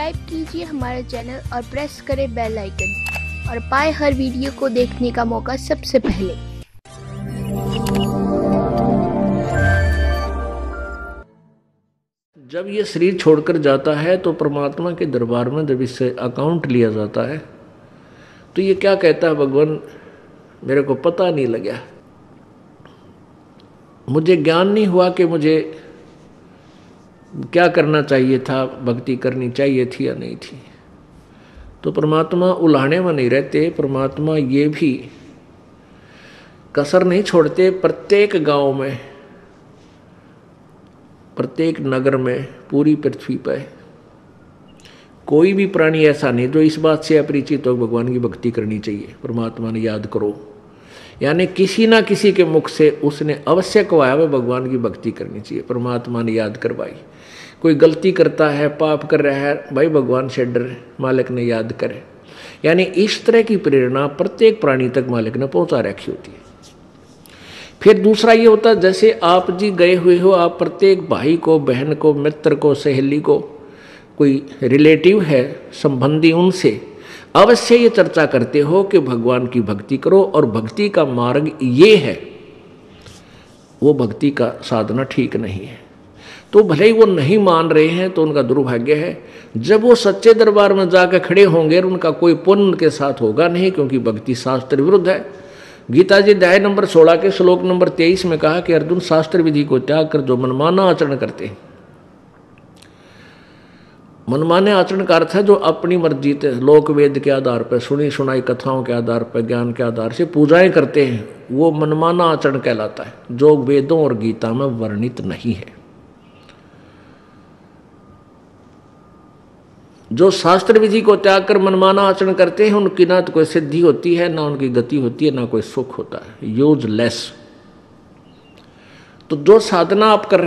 Subscribe कीजिए हमारे channel और प्रेस करें बेल आइकन और पाए हर वीडियो को देखने का मौका सबसे पहले। जब ये शरीर छोड़कर जाता है तो परमात्मा के दरबार में जब इससे अकाउंट लिया जाता है तो ये क्या कहता है, भगवान मेरे को पता नहीं लगा, मुझे ज्ञान नहीं हुआ कि मुझे क्या करना चाहिए था, भक्ति करनी चाहिए थी या नहीं थी। तो परमात्मा उलाहने में नहीं रहते, परमात्मा ये भी कसर नहीं छोड़ते। प्रत्येक गांव में, प्रत्येक नगर में, पूरी पृथ्वी पर कोई भी प्राणी ऐसा नहीं जो इस बात से अपरिचित हो भगवान की भक्ति करनी चाहिए, परमात्मा ने याद करो। यानी किसी ना किसी के मुख से उसने अवश्य कहवाया वह भगवान की भक्ति करनी चाहिए, परमात्मा ने याद करवाई। कोई गलती करता है, पाप कर रहा है, भाई भगवान से डर, मालिक ने याद करे। यानी इस तरह की प्रेरणा प्रत्येक प्राणी तक मालिक ने पहुंचा रखी होती है। फिर दूसरा ये होता है, जैसे आप जी गए हुए हो, आप प्रत्येक भाई को, बहन को, मित्र को, सहेली को, कोई रिलेटिव है, संबंधी, उनसे अवश्य ये चर्चा करते हो कि भगवान की भक्ति करो और भक्ति का मार्ग ये है, वो भक्ति का साधना ठीक नहीं है। तो भले ही वो नहीं मान रहे हैं तो उनका दुर्भाग्य है। जब वो सच्चे दरबार में जाकर खड़े होंगे उनका कोई पुण्य उनके साथ होगा नहीं, क्योंकि भक्ति शास्त्र विरुद्ध है। गीता जी अध्याय नंबर 16 के श्लोक नंबर 23 में कहा कि अर्जुन, शास्त्र विधि को त्याग कर जो मनमाना आचरण करते हैं, मनमाने आचरण का अर्थ है जो अपनी मर्जी से लोक वेद के आधार पर, सुनी सुनाई कथाओं के आधार पर, ज्ञान के आधार से पूजाएं करते हैं, वो मनमाना आचरण कहलाता है, जो वेदों और गीता में वर्णित नहीं है। जो शास्त्र विधि को त्याग कर मनमाना आचरण करते हैं उनकी ना तो कोई सिद्धि होती है, ना उनकी गति होती है, ना कोई सुख होता है, यूजलेस। तो जो साधना आप कर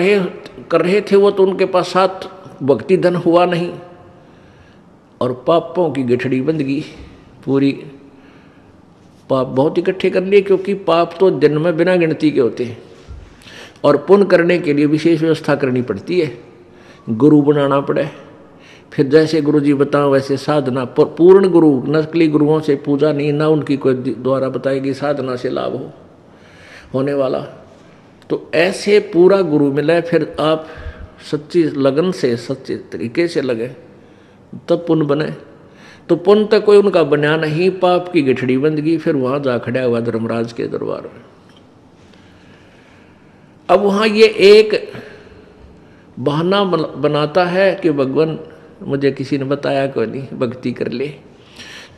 रहे थे वो तो उनके पास साथ भक्ति धन हुआ नहीं और पापों की गठड़ी बंध गई पूरी। पाप बहुत इकट्ठे कर लिए, क्योंकि पाप तो दिन में बिना गिनती के होते हैं और पुण्य करने के लिए विशेष व्यवस्था करनी पड़ती है, गुरु बनाना पड़े। फिर जैसे गुरु जी बताओ वैसे साधना, पूर्ण गुरु, नकली गुरुओं से पूजा नहीं, ना उनकी कोई द्वारा बताएगी साधना से लाभ होने वाला। तो ऐसे पूरा गुरु मिले, फिर आप सच्ची लगन से, सच्चे तरीके से लगे, तब पुण्य बने। तो पुण्य तक कोई उनका बना नहीं, पाप की गठड़ी बंद गई। फिर वहां जा खड़ा हुआ धर्मराज के दरबार में। अब वहां ये एक बहाना बनाता है कि भगवान मुझे किसी ने बताया कोई नहीं, भक्ति कर ले।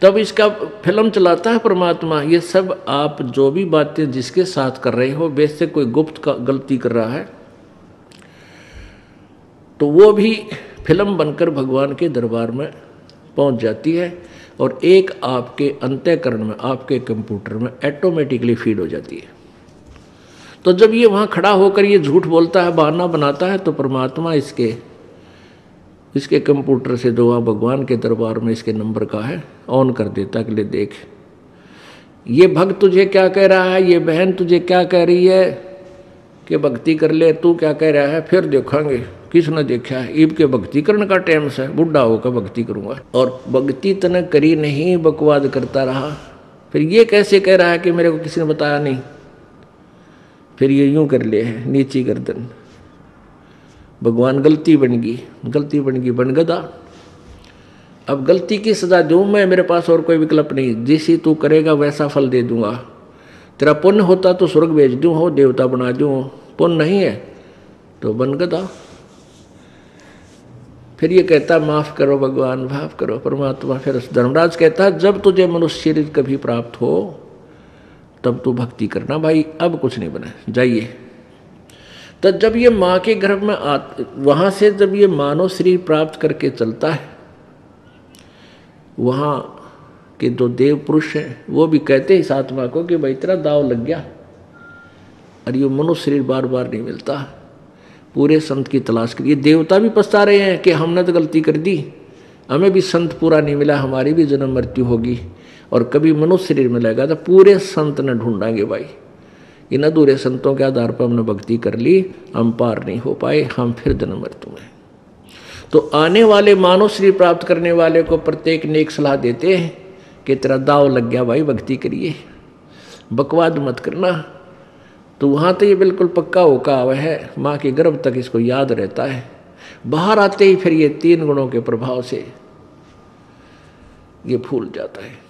तब इसका फिल्म चलाता है परमात्मा। ये सब आप जो भी बातें जिसके साथ कर रहे हो, वैसे कोई गुप्त का गलती कर रहा है तो वो भी फिल्म बनकर भगवान के दरबार में पहुंच जाती है और एक आपके अंतःकरण में, आपके कंप्यूटर में ऑटोमेटिकली फीड हो जाती है। तो जब ये वहाँ खड़ा होकर ये झूठ बोलता है, बहाना बनाता है, तो परमात्मा इसके कंप्यूटर से जो वहाँ भगवान के दरबार में इसके नंबर का है ऑन कर देता है कि ले देख, ये भक्त तुझे क्या कह रहा है, ये बहन तुझे क्या कह रही है कि भक्ति कर ले, तू क्या कह रहा है, फिर देखेंगे किसने देखा है। ईब के भक्ति करने का टाइम से, बुढ़ा होकर भक्ति करूंगा। और भक्ति तने करी नहीं, बकवाद करता रहा। फिर ये कैसे कह रहा है कि मेरे को किसी ने बताया नहीं। फिर ये यूं कर ले है, नीची गर्दन। भगवान गलती बन गई, बन गदा। अब गलती की सजा दूं मैं, मेरे पास और कोई विकल्प नहीं। जिसी तू करेगा वैसा फल दे दूंगा। तेरा पुण्य होता तो स्वर्ग भेज दूं, हो देवता बना दूं, पुण्य नहीं है तो बन गदा। फिर ये कहता माफ करो भगवान, माफ करो परमात्मा। फिर धर्मराज कहता जब तुझे मनुष्य शरीर कभी प्राप्त हो तब तू भक्ति करना भाई, अब कुछ नहीं बना, जाइए। तो जब ये माँ के गर्भ में वहां से जब ये मानव शरीर प्राप्त करके चलता है, वहां के जो देव पुरुष हैं वो भी कहते हैं इस आत्मा को कि भाई तेरा दाव लग गया और ये मनुष्य शरीर बार बार नहीं मिलता, पूरे संत की तलाश करिए। देवता भी पछता रहे हैं कि हमने तो गलती कर दी, हमें भी संत पूरा नहीं मिला, हमारी भी जन्म मृत्यु होगी और कभी मनुष्य शरीर मिलेगा तो पूरे संत न ढूंढाएंगे भाई। इन अधूरे संतों के आधार पर हमने भक्ति कर ली, हम पार नहीं हो पाए, हम फिर जन्म मृत्यु में। तो आने वाले मानव शरीर प्राप्त करने वाले को प्रत्येक ने एक सलाह देते हैं कि तेरा दाव लग गया भाई, भक्ति करिए, बकवाद मत करना। तो वहाँ तो ये बिल्कुल पक्का होका हुआ है, माँ के गर्भ तक इसको याद रहता है। बाहर आते ही फिर ये 3 गुणों के प्रभाव से ये भूल जाता है।